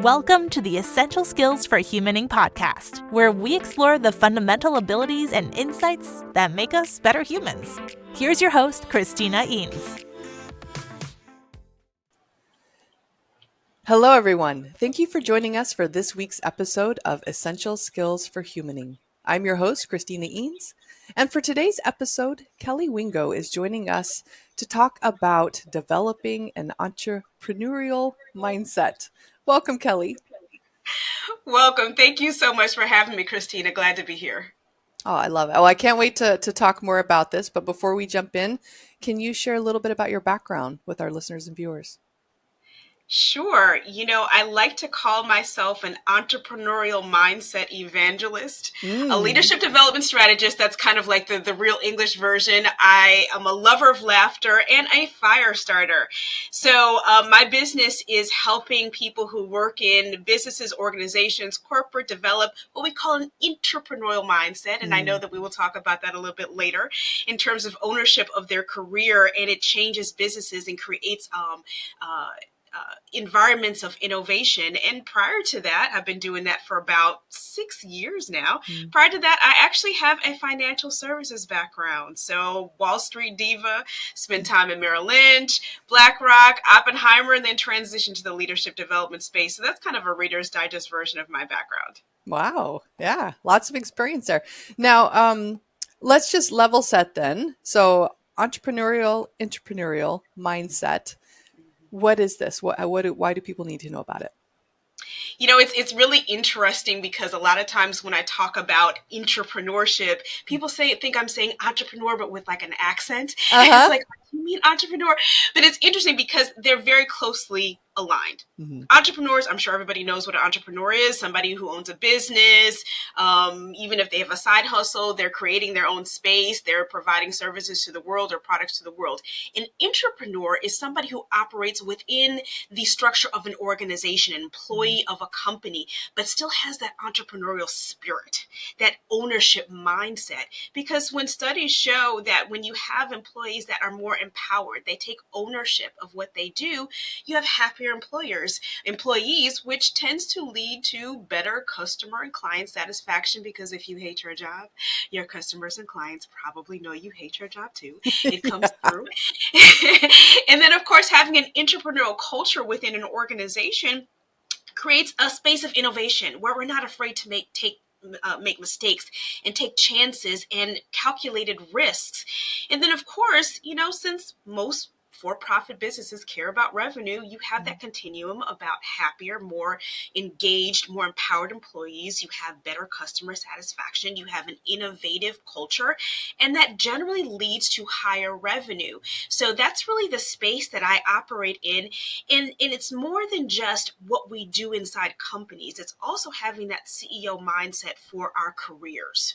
Welcome to the Essential Skills for Humaning podcast, where we explore the fundamental abilities and insights that make us better humans. Here's your host, Christina Eanes. Hello, everyone. Thank you for joining us for this week's episode of Essential Skills for Humaning. I'm your host, Christina Eanes, and for today's episode, Kelli Wingo is joining us to talk about developing an entrepreneurial mindset. Welcome, Kelli. Welcome. Thank you so much for having me, Christina. Glad to be here. Oh, I love it. Oh, I can't wait to talk more about this. But before we jump in, can you share a little bit about your background with our listeners and viewers? Sure. I like to call myself an entrepreneurial mindset evangelist, a leadership development strategist. That's kind of like the real English version. I am a lover of laughter and a fire starter. So my business is helping people who work in businesses, organizations, corporate develop what we call an entrepreneurial mindset. And I know that we will talk about that a little bit later in terms of ownership of their career, and it changes businesses and creates environments of innovation. And prior to that, I've been doing that for about 6 years now. Prior to that, I actually have a financial services background. So Wall Street diva, spent time in Merrill Lynch, BlackRock, Oppenheimer, and then transitioned to the leadership development space. So that's kind of a Reader's Digest version of my background. Wow. Yeah. Lots of experience there. Now, let's just level set then. So entrepreneurial mindset. What is this? Why do people need to know about it? It's really interesting because a lot of times when I talk about entrepreneurship, people think I'm saying entrepreneur, but with like an accent. It's like, you mean entrepreneur? But it's interesting because they're very closely aligned. Entrepreneurs, I'm sure everybody knows what an entrepreneur is, somebody who owns a business. Even if they have a side hustle, they're creating their own space, they're providing services to the world or products to the world. An entrepreneur is somebody who operates within the structure of an organization, an employee of a company, but still has that entrepreneurial spirit, that ownership mindset. Because when studies show that when you have employees that are more empowered, they take ownership of what they do, you have happier employees, which tends to lead to better customer and client satisfaction, because if you hate your job, your customers and clients probably know you hate your job too. It comes through. And then, of course, having an entrepreneurial culture within an organization creates a space of innovation where we're not afraid to make mistakes and take chances and calculated risks. And then, of course, since most for-profit businesses care about revenue, you have that continuum about happier, more engaged, more empowered employees. You have better customer satisfaction. You have an innovative culture, and that generally leads to higher revenue. So that's really the space that I operate in. And it's more than just what we do inside companies. It's also having that CEO mindset for our careers.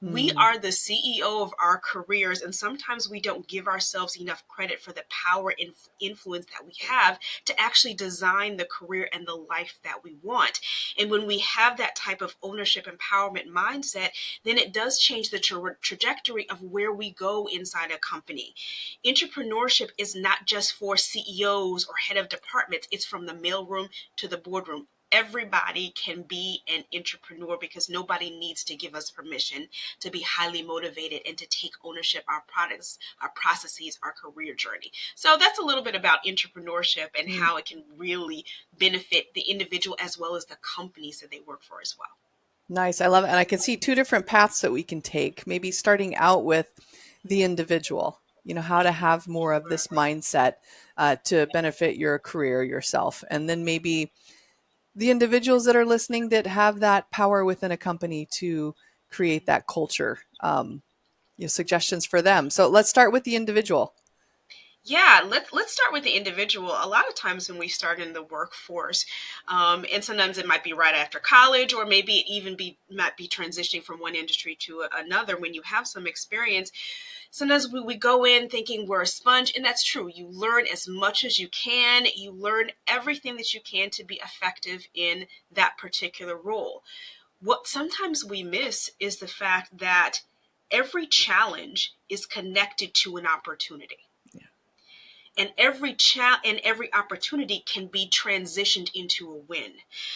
We are the CEO of our careers, and sometimes we don't give ourselves enough credit for the power and influence that we have to actually design the career and the life that we want. And when we have that type of ownership empowerment mindset, then it does change the trajectory of where we go inside a company. Entrepreneurship is not just for CEOs or head of departments. It's from the mailroom to the boardroom. Everybody can be an entrepreneur because nobody needs to give us permission to be highly motivated and to take ownership of our products, our processes, our career journey. So that's a little bit about entrepreneurship and how it can really benefit the individual as well as the companies that they work for as well. Nice. I love it. And I can see two different paths that we can take, maybe starting out with the individual, how to have more of this mindset to benefit your career, yourself. And then maybe the individuals that are listening that have that power within a company to create that culture, suggestions for them. So let's start with the individual. Yeah, let's start with the individual. A lot of times when we start in the workforce, and sometimes it might be right after college, or maybe it even might be transitioning from one industry to another. When you have some experience, sometimes we go in thinking we're a sponge, and that's true. You learn as much as you can. You learn everything that you can to be effective in that particular role. What sometimes we miss is the fact that every challenge is connected to an opportunity. And every opportunity can be transitioned into a win.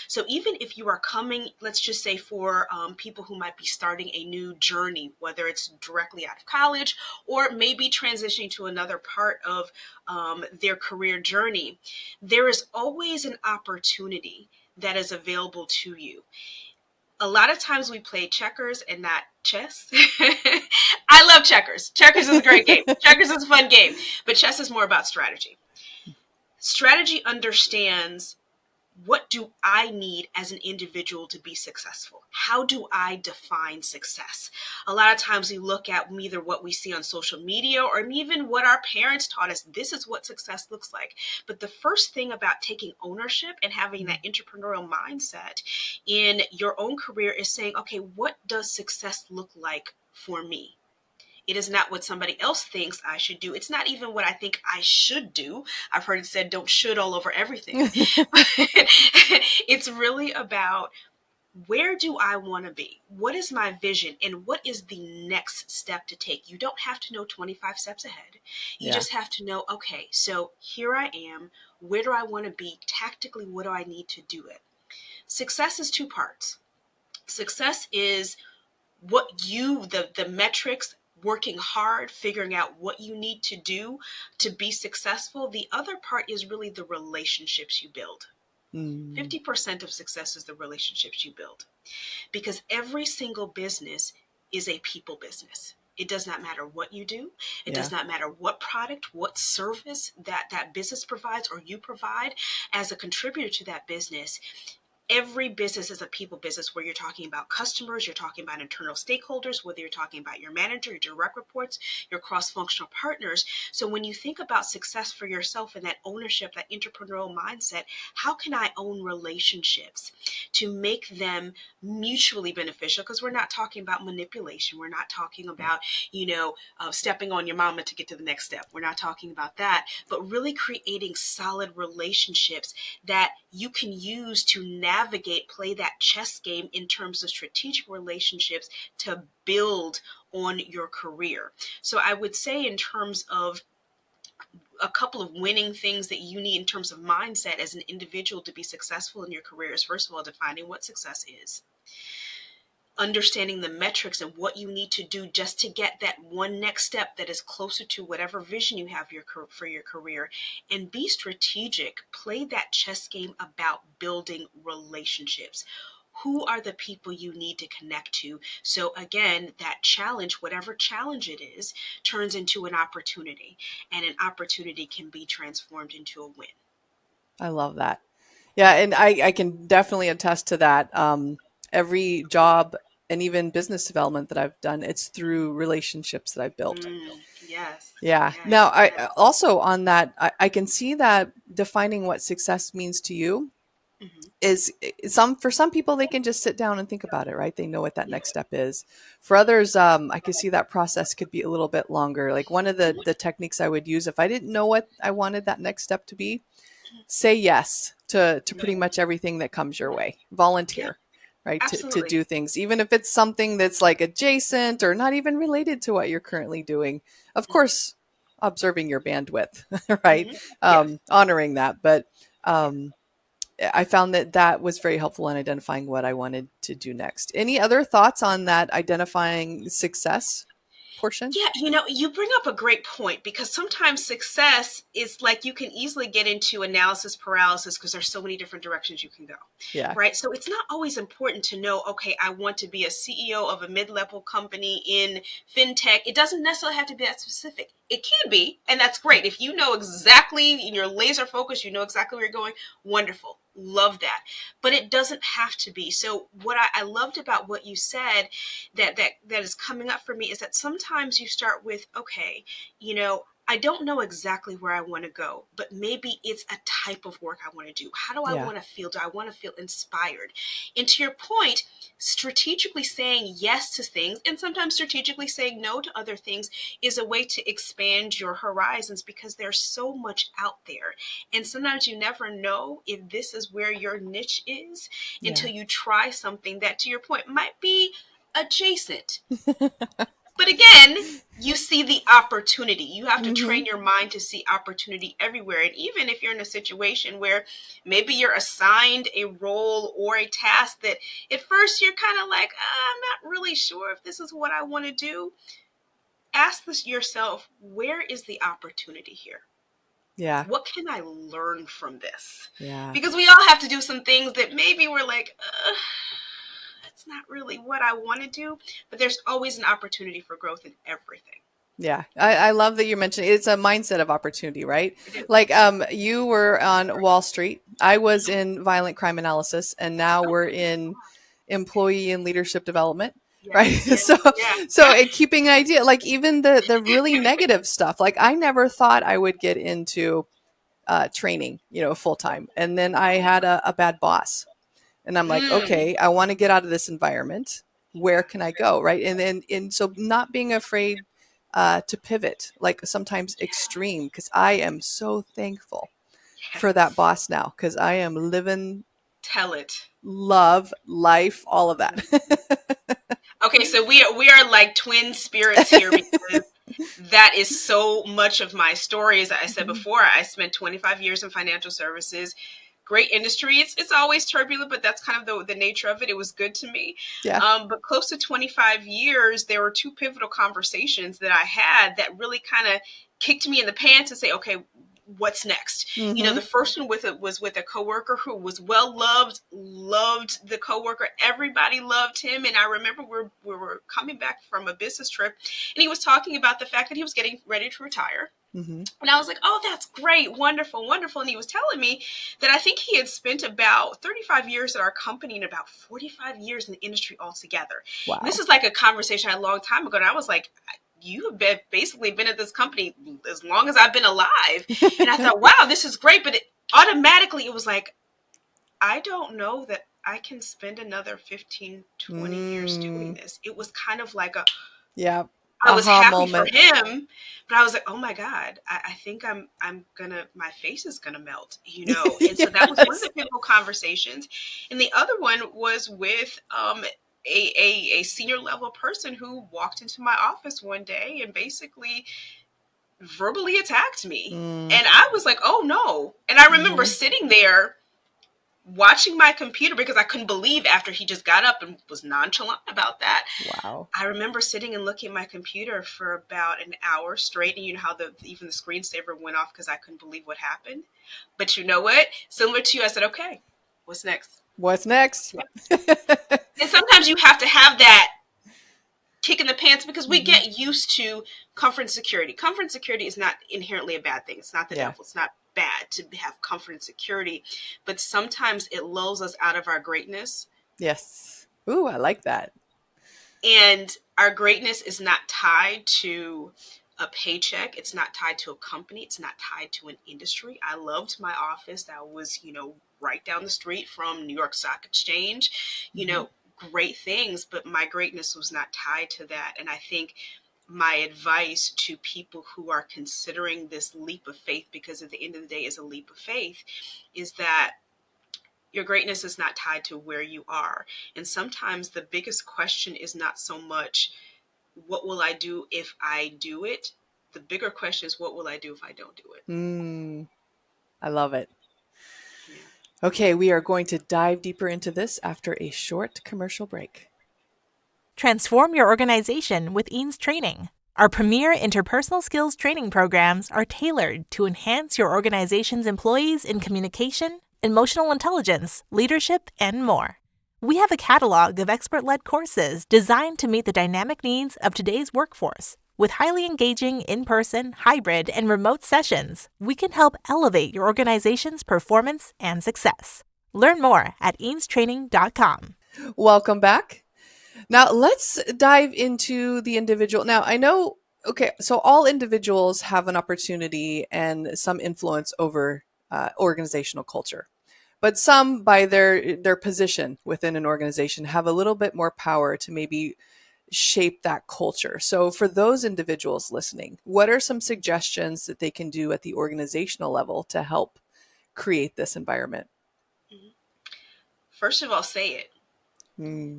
So even if you are coming, let's just say for people who might be starting a new journey, whether it's directly out of college or maybe transitioning to another part of their career journey, there is always an opportunity that is available to you. A lot of times we play checkers and not chess. I love checkers. Checkers is a great game. Checkers is a fun game, but chess is more about strategy. Strategy understands, what do I need as an individual to be successful? How do I define success? A lot of times we look at either what we see on social media or even what our parents taught us. This is what success looks like. But the first thing about taking ownership and having that entrepreneurial mindset in your own career is saying, okay, what does success look like for me? It is not what somebody else thinks I should do. It's not even what I think I should do. I've heard it said, don't should all over everything. It's really about, where do I want to be? What is my vision? And what is the next step to take? You don't have to know 25 steps ahead. You just have to know, okay, so here I am. Where do I want to be? Tactically, what do I need to do it? Success is two parts. Success is the metrics, working hard, figuring out what you need to do to be successful. The other part is really the relationships you build. 50% of success is the relationships you build, because every single business is a people business. It does not matter what you do. It does not matter what product, what service that business provides or you provide as a contributor to that business. Every business is a people business, where you're talking about customers, you're talking about internal stakeholders, whether you're talking about your manager, your direct reports, your cross-functional partners. So when you think about success for yourself and that ownership, that entrepreneurial mindset, how can I own relationships to make them mutually beneficial? Because we're not talking about manipulation. We're not talking about, stepping on your mama to get to the next step. We're not talking about that, but really creating solid relationships that you can use to play that chess game in terms of strategic relationships to build on your career. So I would say, in terms of a couple of winning things that you need in terms of mindset as an individual to be successful in your career, is first of all, defining what success is. Understanding the metrics and what you need to do just to get that one next step that is closer to whatever vision you have for your career. And be strategic. Play that chess game about building relationships. Who are the people you need to connect to? So again, that challenge, whatever challenge it is, turns into an opportunity. And an opportunity can be transformed into a win. I love that. Yeah, and I can definitely attest to that. Every job and even business development that I've done, it's through relationships that I've built. Yes. Yeah. Yes. Now, I also on that, I can see that defining what success means to you is for some people, they can just sit down and think about it, right? They know what that next step is. For others, I could see that process could be a little bit longer. Like, one of the techniques I would use if I didn't know what I wanted that next step to be, say yes to pretty much everything that comes your way. Volunteer, right? To do things, even if it's something that's like adjacent or not even related to what you're currently doing. Of course, observing your bandwidth, right? Honoring that. But I found that was very helpful in identifying what I wanted to do next. Any other thoughts on that identifying success portion? Yeah, you bring up a great point, because sometimes success is like, you can easily get into analysis paralysis because there's so many different directions you can go. Yeah. Right. So it's not always important to know, okay, I want to be a CEO of a mid-level company in fintech. It doesn't necessarily have to be that specific. It can be, and that's great. If you know exactly, you're laser focused, you know exactly where you're going, wonderful. Love that. But it doesn't have to be. So what I loved about what you said that is coming up for me is that sometimes you start with, okay, I don't know exactly where I want to go, but maybe it's a type of work I want to do. How do I want to feel? Do I want to feel inspired? And to your point, strategically saying yes to things, and sometimes strategically saying no to other things, is a way to expand your horizons, because there's so much out there. And sometimes you never know if this is where your niche is until you try something that, to your point, might be adjacent. But again, you see the opportunity. You have to Mm-hmm. train your mind to see opportunity everywhere. And even if you're in a situation where maybe you're assigned a role or a task that at first you're kind of like, I'm not really sure if this is what I want to do. Ask yourself, where is the opportunity here? Yeah. What can I learn from this? Yeah. Because we all have to do some things that maybe we're like, that's not really what I want to do. But there's always an opportunity for growth in everything. Yeah. I love that you're mentioning it's a mindset of opportunity, right? It is. Like you were on Wall Street. I was in violent crime analysis, and now we're in employee and leadership development. Right. Yes, yes, So yeah. it, keeping an idea, like even the really negative stuff, like I never thought I would get into training, full time. And then I had a bad boss. And I'm like, Mm, okay, I want to get out of this environment. Where can I go? Right. And so not being afraid to pivot, like sometimes extreme, because I am so thankful for that yes. boss now, because I am living Tell it. love, life, all of that. Okay, so we are like twin spirits here because that is so much of my story. As I said before, I spent 25 years in financial services. Great industry. It's always turbulent, but that's kind of the nature of it. It was good to me. Yeah. But close to 25 years, there were two pivotal conversations that I had that really kind of kicked me in the pants and say, okay, what's next? Mm-hmm. The first one was with a coworker who was well loved the coworker. Everybody loved him. And I remember we were coming back from a business trip, and he was talking about the fact that he was getting ready to retire. Mm-hmm. And I was like, oh, that's great. Wonderful, wonderful. And he was telling me that I think he had spent about 35 years at our company and about 45 years in the industry altogether. Wow. And this is like a conversation I had a long time ago. And I was like, you have basically been at this company as long as I've been alive. And I thought, wow, this is great. But automatically it was like, I don't know that I can spend another 15, 20 years doing this. It was kind of like Yeah. I was Aha happy moment. for him, but I was like, oh my God, I think I'm gonna, my face is gonna melt, And so that was one of the pivotal conversations. And the other one was with a senior level person who walked into my office one day and basically verbally attacked me. And I was like, oh no. And I remember sitting there watching my computer because I couldn't believe after he just got up and was nonchalant about that. Wow. I remember sitting and looking at my computer for about an hour straight, and you know how even the screensaver went off because I couldn't believe what happened. But you know what? Similar to you, I said, okay, what's next? What's next? Yeah. And sometimes you have to have that kick in the pants because we get used to comfort and security. Comfort and security is not inherently a bad thing. It's not the devil. It's not bad to have comfort and security, but sometimes it lulls us out of our greatness. Yes. Ooh, I like that. And our greatness is not tied to a paycheck. It's not tied to a company. It's not tied to an industry. I loved my office. That was, right down the street from New York Stock Exchange, great things, but my greatness was not tied to that. And I think my advice to people who are considering this leap of faith, because at the end of the day it's a leap of faith, is that your greatness is not tied to where you are. And sometimes the biggest question is not so much, what will I do if I do it? The bigger question is, what will I do if I don't do it? I love it. Yeah. Okay, we are going to dive deeper into this after a short commercial break. Transform your organization with Eanes Training. Our premier interpersonal skills training programs are tailored to enhance your organization's employees in communication, emotional intelligence, leadership, and more. We have a catalog of expert-led courses designed to meet the dynamic needs of today's workforce. With highly engaging in-person, hybrid, and remote sessions, we can help elevate your organization's performance and success. Learn more at eanestraining.com. Welcome back. Now let's dive into the individual. Now I know, okay, so all individuals have an opportunity and some influence over organizational culture. But some, by their position within an organization, have a little bit more power to maybe shape that culture. So for those individuals listening, what are some suggestions that they can do at the organizational level to help create this environment? First of all, say it.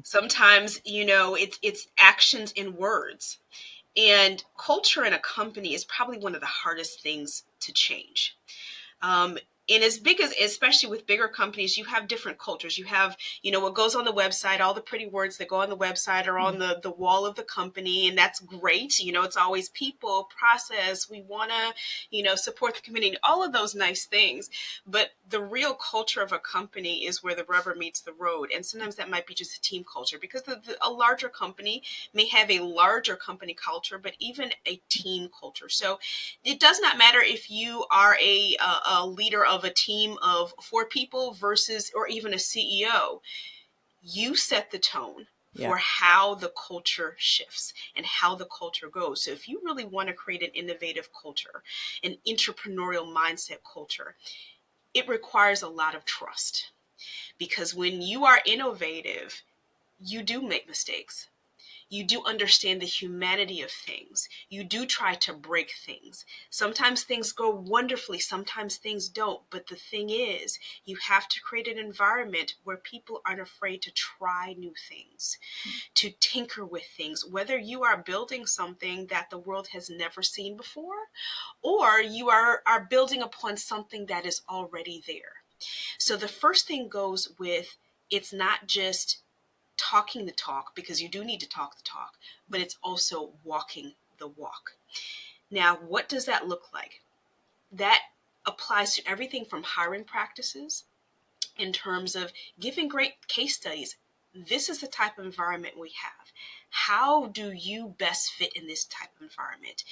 Sometimes, it's actions in words. And culture in a company is probably one of the hardest things to change. Um, and as big as, especially with bigger companies, you have different cultures. You have, what goes on the website, all the pretty words that go on the website are on the wall of the company. And that's great. It's always people, process. We want to, support the community, all of those nice things. But the real culture of a company is where the rubber meets the road. And sometimes that might be just a team culture, because a larger company may have a larger company culture, but even a team culture. So it does not matter if you are a leader of a team of 4 people versus, or even a CEO. You set the tone for how the culture shifts and how the culture goes. So if you really want to create an innovative culture, an entrepreneurial mindset culture, it requires a lot of trust, because when you are innovative, you do make mistakes. You do understand the humanity of things. You do try to break things. Sometimes things go wonderfully, sometimes things don't. But the thing is, you have to create an environment where people aren't afraid to try new things, to tinker with things, whether you are building something that the world has never seen before, or you are building upon something that is already there. So the first thing goes with, it's not just talking the talk, because you do need to talk the talk, but it's also walking the walk. Now, what does that look like? That applies to everything from hiring practices, in terms of giving great case studies. This is the type of environment we have. How do you best fit in this type of environment?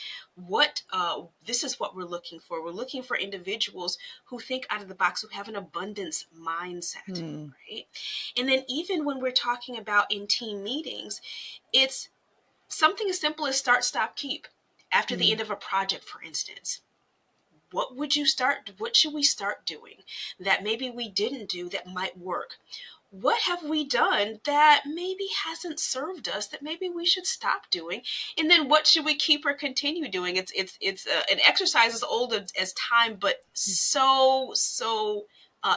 This is what we're looking for. We're looking for individuals who think out of the box, who have an abundance mindset, right? And then even when we're talking about in team meetings, it's something as simple as start, stop, keep. After the end of a project, for instance, what should we start doing that maybe we didn't do that might work? What have we done that maybe hasn't served us, that maybe we should stop doing? And then what should we keep or continue doing? It's an exercise as old as time, but so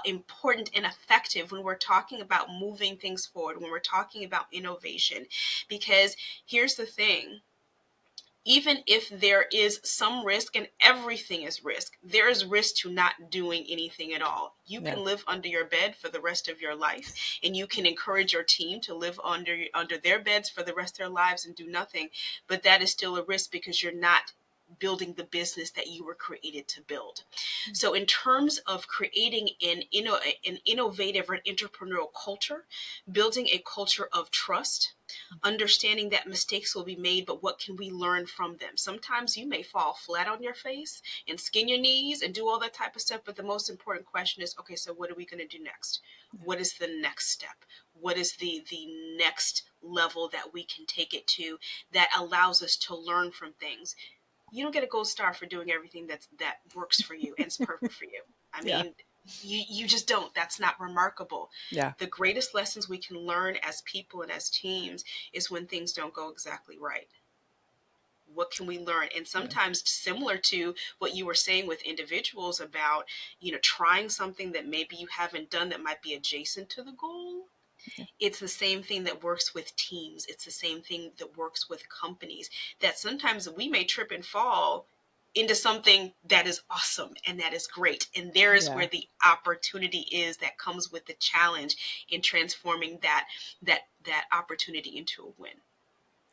important and effective when we're talking about moving things forward, when we're talking about innovation. Because here's the thing: even if there is some risk, and everything is risk, there is risk to not doing anything at all. You can live under your bed for the rest of your life, and you can encourage your team to live under their beds for the rest of their lives and do nothing. But that is still a risk, because you're not building the business that you were created to build. So in terms of creating an innovative or an entrepreneurial culture, building a culture of trust, understanding that mistakes will be made, but what can we learn from them? Sometimes you may fall flat on your face and skin your knees and do all that type of stuff. But the most important question is, okay, so what are we going to do next? What is the next step? What is the next level that we can take it to, that allows us to learn from things? You don't get a gold star for doing everything that works for you and it's perfect for you. I mean, you just don't. That's not remarkable. The greatest lessons we can learn as people and as teams is when things don't go exactly right. What can we learn? And sometimes, similar to what you were saying with individuals about, trying something that maybe you haven't done that might be adjacent to the goal. It's the same thing that works with teams. It's the same thing that works with companies, that sometimes we may trip and fall into something that is awesome and that is great. And there is where the opportunity is, that comes with the challenge in transforming that opportunity into a win.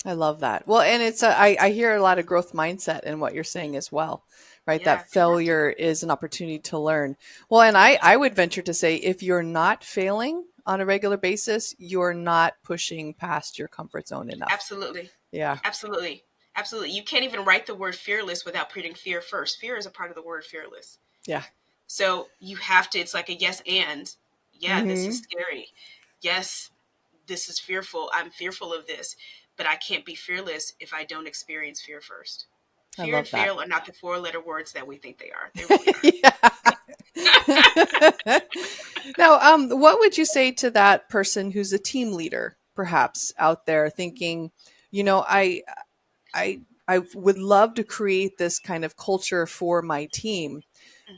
I love that. Well, and I hear a lot of growth mindset in what you're saying as well, right? That failure is an opportunity to learn. Well, and I would venture to say, if you're not failing on a regular basis, you're not pushing past your comfort zone enough. Absolutely. Yeah. Absolutely. Absolutely. You can't even write the word fearless without putting fear first. Fear is a part of the word fearless. Yeah. So you have to, it's like a yes and. This is scary. Yes, this is fearful. I'm fearful of this, but I can't be fearless if I don't experience fear first. Fear and fear are not the 4-letter words that we think they are. They really are. Now, what would you say to that person who's a team leader, perhaps out there thinking, I would love to create this kind of culture for my team,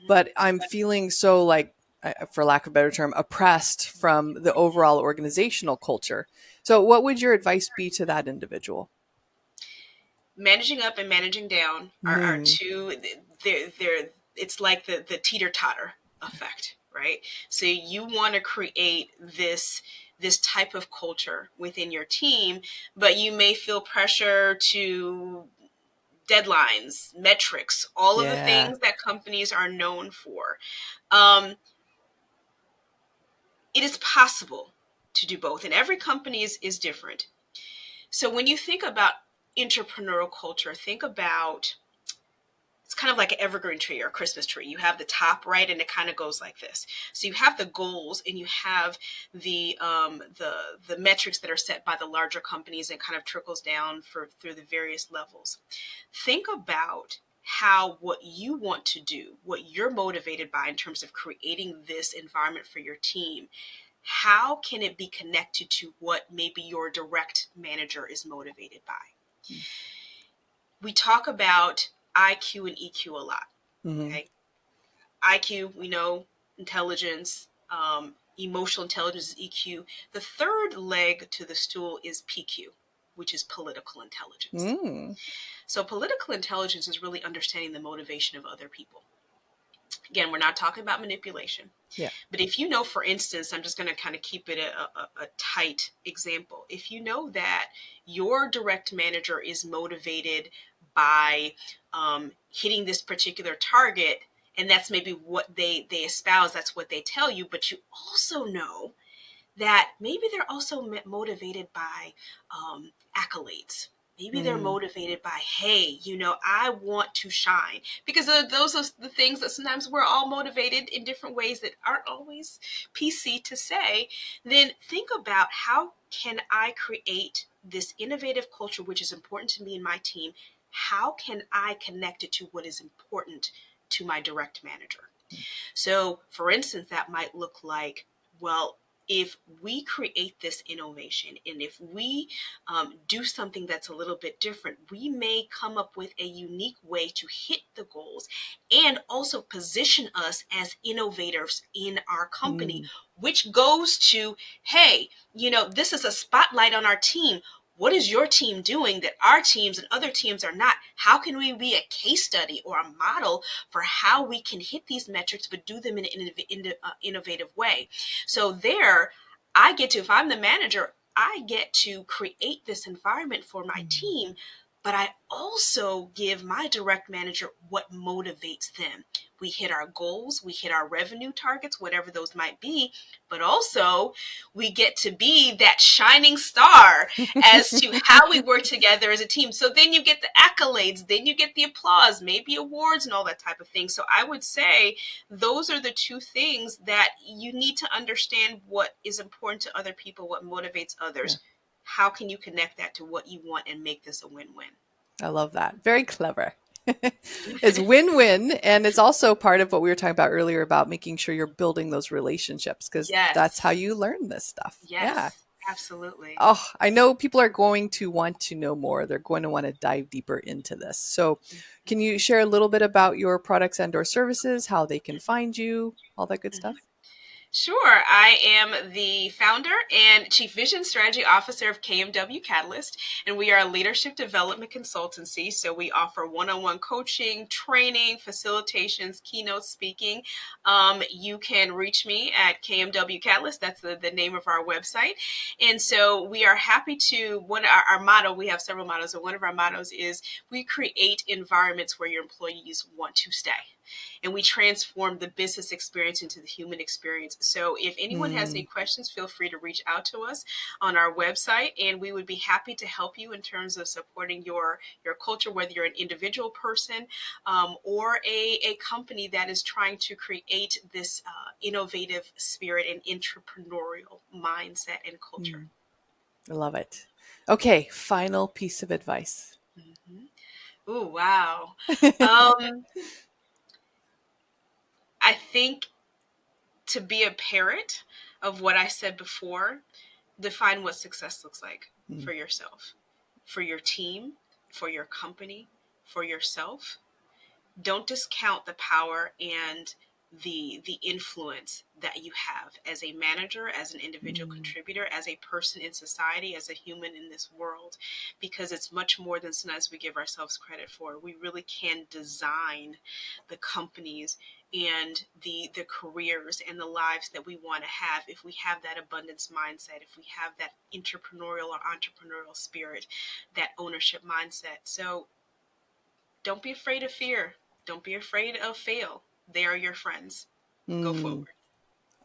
but I'm feeling so like for lack of a better term, oppressed from the overall organizational culture. So what would your advice be to that individual? Managing up and managing down are two, they're it's like the teeter-totter effect, right? So you want to create this type of culture within your team, but you may feel pressure to deadlines, metrics, all of the things that companies are known for. It is possible to do both, and every company is different. So when you think about entrepreneurial culture, think about, it's kind of like an evergreen tree or a Christmas tree. You have the top, right, and it kind of goes like this. So you have the goals, and you have the metrics that are set by the larger companies, and kind of trickles down through the various levels. Think about how what you want to do, what you're motivated by in terms of creating this environment for your team, how can it be connected to what maybe your direct manager is motivated by? We talk about IQ and EQ a lot. Okay. IQ, we know, intelligence, emotional intelligence is EQ. The third leg to the stool is PQ, which is political intelligence. So political intelligence is really understanding the motivation of other people. Again, we're not talking about manipulation. Yeah. But if you know, for instance, I'm just going to kind of keep it a tight example. If you know that your direct manager is motivated by hitting this particular target, and that's maybe what they espouse, that's what they tell you, but you also know that maybe they're also motivated by accolades. Maybe they're motivated by, hey, I want to shine. Because those are the things that sometimes we're all motivated in different ways that aren't always PC to say. Then think about, how can I create this innovative culture, which is important to me and my team? How can I connect it to what is important to my direct manager? So, for instance, that might look like, well, if we create this innovation, and if we do something that's a little bit different, we may come up with a unique way to hit the goals and also position us as innovators in our company, which goes to, hey, this is a spotlight on our team. What is your team doing that our teams and other teams are not? How can we be a case study or a model for how we can hit these metrics, but do them in an innovative way? So there, I get to, if I'm the manager, I get to create this environment for my team, but I also give my direct manager what motivates them. We hit our goals, we hit our revenue targets, whatever those might be, but also we get to be that shining star as to how we work together as a team. So then you get the accolades, then you get the applause, maybe awards and all that type of thing. So I would say those are the two things that you need to understand: what is important to other people, what motivates others. Yeah. How can you connect that to what you want and make this a win-win? I love that. Very clever. It's win-win. And it's also part of what we were talking about earlier about making sure you're building those relationships, because that's how you learn this stuff. Yes, yeah, absolutely. Oh, I know people are going to want to know more. They're going to want to dive deeper into this. So can you share a little bit about your products and or services, how they can find you, all that good stuff? Sure. I am the founder and Chief Vision Strategy Officer of KMW Catalyst, and we are a leadership development consultancy. So we offer one-on-one coaching, training, facilitations, keynote speaking. You can reach me at KMW Catalyst. That's the name of our website. And so we are happy to, our motto, we have several mottos, and one of our mottos is, we create environments where your employees want to stay. And we transform the business experience into the human experience. So if anyone has any questions, feel free to reach out to us on our website, and we would be happy to help you in terms of supporting your culture, whether you're an individual person or a company that is trying to create this innovative spirit and entrepreneurial mindset and culture. I love it. Okay, final piece of advice. Oh, wow. I think to be a parent of what I said before, define what success looks like for yourself, for your team, for your company, for yourself. Don't discount the power and the influence that you have as a manager, as an individual contributor, as a person in society, as a human in this world, because it's much more than sometimes we give ourselves credit for. We really can design the companies and the careers and the lives that we want to have if we have that abundance mindset, if we have that intrapreneurial or entrepreneurial spirit, that ownership mindset. So don't be afraid of fear. Don't be afraid of fail. They are your friends. Go forward.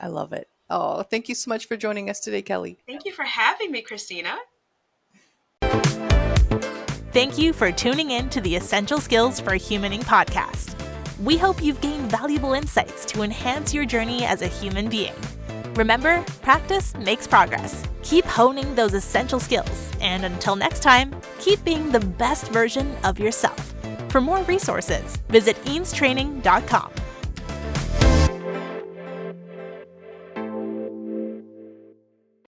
I love it. Oh, thank you so much for joining us today, Kelli. Thank you for having me, Christina. Thank you for tuning in to the Essential Skills for Humaning podcast. We hope you've gained valuable insights to enhance your journey as a human being. Remember, practice makes progress. Keep honing those essential skills, and until next time, keep being the best version of yourself. For more resources, visit eanestraining.com.